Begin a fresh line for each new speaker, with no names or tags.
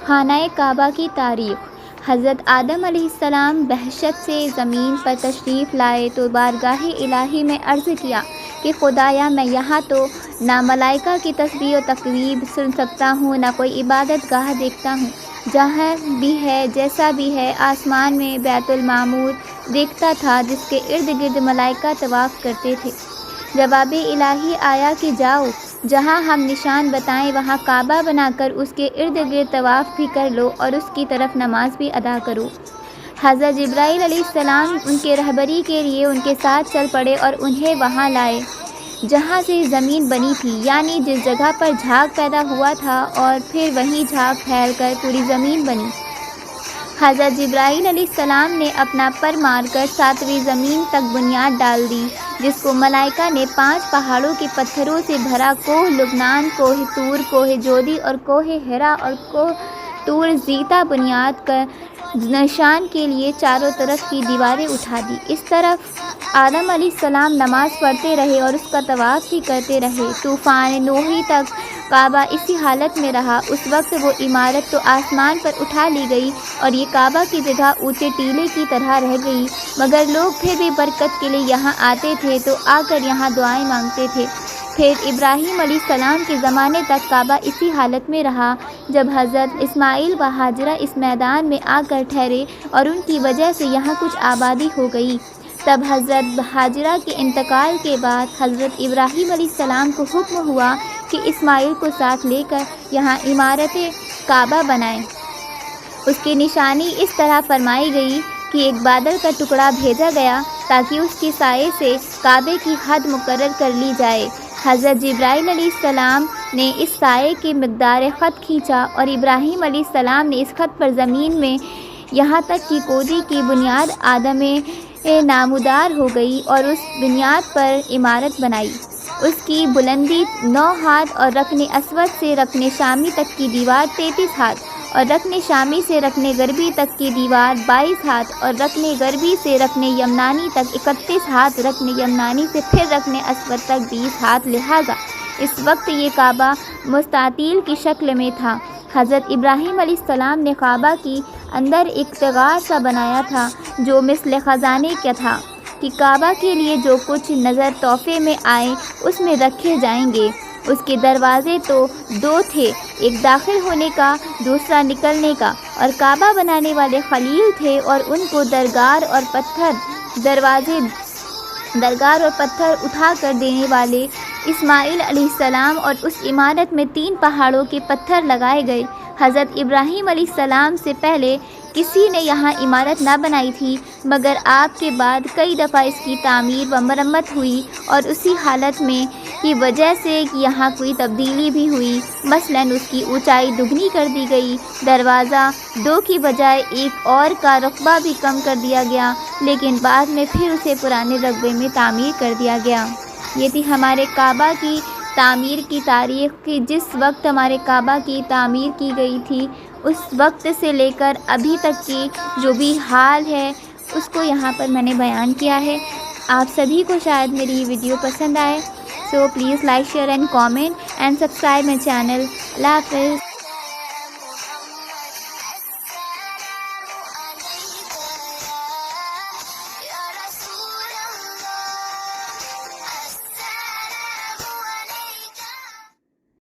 خانہ کعبہ کی تاریخ۔ حضرت آدم علیہ السلام بہشت سے زمین پر تشریف لائے تو بارگاہ الہی میں عرض کیا کہ خدایا، میں یہاں تو نہ ملائکہ کی تسبیح و تقریب سن سکتا ہوں، نہ کوئی عبادت گاہ دیکھتا ہوں۔ جہاں بھی ہے، جیسا بھی ہے، آسمان میں بیت المعمور دیکھتا تھا جس کے ارد گرد ملائکہ طواف کرتے تھے۔ جواب الہی آیا کہ جاؤ، جہاں ہم نشان بتائیں وہاں کعبہ بنا کر اس کے ارد گرد طواف بھی کر لو اور اس کی طرف نماز بھی ادا کرو۔ حضرت جبرائیل علیہ السلام ان کے رہبری کے لیے ان کے ساتھ چل پڑے اور انہیں وہاں لائے جہاں سے زمین بنی تھی، یعنی جس جگہ پر جھاگ پیدا ہوا تھا، اور پھر وہیں جھاگ پھیل کر پوری زمین بنی۔ حضرت جبرائیل علیہ السلام نے اپنا پر مار کر 7ویں زمین تک بنیاد ڈال دی، جس کو ملائکہ نے 5 پہاڑوں کے پتھروں سے بھرا کوہ لبنان، کوہ طور، کوہ جودی اور کوہ ہرا اور کوہ طور زیتا بنیاد کر نشان کے لیے چاروں طرف کی دیواریں اٹھا دی۔ اس طرف آدم علیہ السلام نماز پڑھتے رہے اور اس کا طواف بھی کرتے رہے۔ طوفان نوحی تک کعبہ اسی حالت میں رہا۔ اس وقت وہ عمارت تو آسمان پر اٹھا لی گئی اور یہ کعبہ کی جگہ اونچے ٹیلے کی طرح رہ گئی، مگر لوگ پھر بھی برکت کے لیے یہاں آتے تھے تو آ کر یہاں دعائیں مانگتے تھے۔ پھر ابراہیم علیہ السلام کے زمانے تک کعبہ اسی حالت میں رہا۔ جب حضرت اسماعیل و ہاجرہ اس میدان میں آ کر ٹھہرے اور ان کی وجہ سے یہاں کچھ آبادی ہو گئی، تب حضرت ہاجرہ کے انتقال کے بعد حضرت ابراہیم علیہ السلام کو حکم ہوا کہ اسماعیل کو ساتھ لے کر یہاں عمارت کعبہ بنائیں۔ اس کی نشانی اس طرح فرمائی گئی کہ ایک بادل کا ٹکڑا بھیجا گیا تاکہ اس کے سائے سے کعبے کی حد مقرر کر لی جائے۔ حضرت جبرائیل علیہ السلام نے اس سائے کی مقدار خط کھینچا اور ابراہیم علیہ السلام نے اس خط پر زمین میں یہاں تک کہ کودی کی بنیاد آدم نامودار ہو گئی اور اس بنیاد پر عمارت بنائی۔ اس کی بلندی 9 ہاتھ اور رکن اسود سے رکن شامی تک کی دیوار 33 ہاتھ اور رکن شامی سے رکن غربی تک کی دیوار 22 ہاتھ اور رکن غربی سے رکن یمنانی تک 31 ہاتھ، رکن یمنانی سے پھر رکن اسود تک 20 ہاتھ، لہٰذا اس وقت یہ کعبہ مستطیل کی شکل میں تھا۔ حضرت ابراہیم علیہ السلام نے کعبہ کی اندر ایک تغار سا بنایا تھا جو مثل خزانے کا تھا کہ کعبہ کے لیے جو کچھ نظر تحفے میں آئے اس میں رکھے جائیں گے۔ اس کے دروازے تو 2 تھے، ایک داخل ہونے کا، دوسرا نکلنے کا، اور کعبہ بنانے والے خلیل تھے اور ان کو درگار اور پتھر اٹھا کر دینے والے اسماعیل علیہ السلام، اور اس عمارت میں 3 پہاڑوں کے پتھر لگائے گئے۔ حضرت ابراہیم علیہ السلام سے پہلے کسی نے یہاں عمارت نہ بنائی تھی، مگر آپ کے بعد کئی دفعہ اس کی تعمیر و مرمت ہوئی اور اسی حالت میں کی وجہ سے یہاں کوئی تبدیلی بھی ہوئی، مثلاً اس کی اونچائی دگنی کر دی گئی، دروازہ 2 کی بجائے 1 اور کا رقبہ بھی کم کر دیا گیا، لیکن بعد میں پھر اسے پرانے رقبے میں تعمیر کر دیا گیا۔ یہ تھی ہمارے کعبہ کی تعمیر کی تاریخ کہ جس وقت ہمارے کعبہ کی تعمیر کی گئی تھی اس وقت سے لے کر ابھی تک کی جو بھی حال ہے اس کو یہاں پر میں نے بیان کیا ہے۔ آپ سبھی کو شاید میری یہ ویڈیو پسند آئے، so please like, share and comment and subscribe my channel. اللہ حافظ۔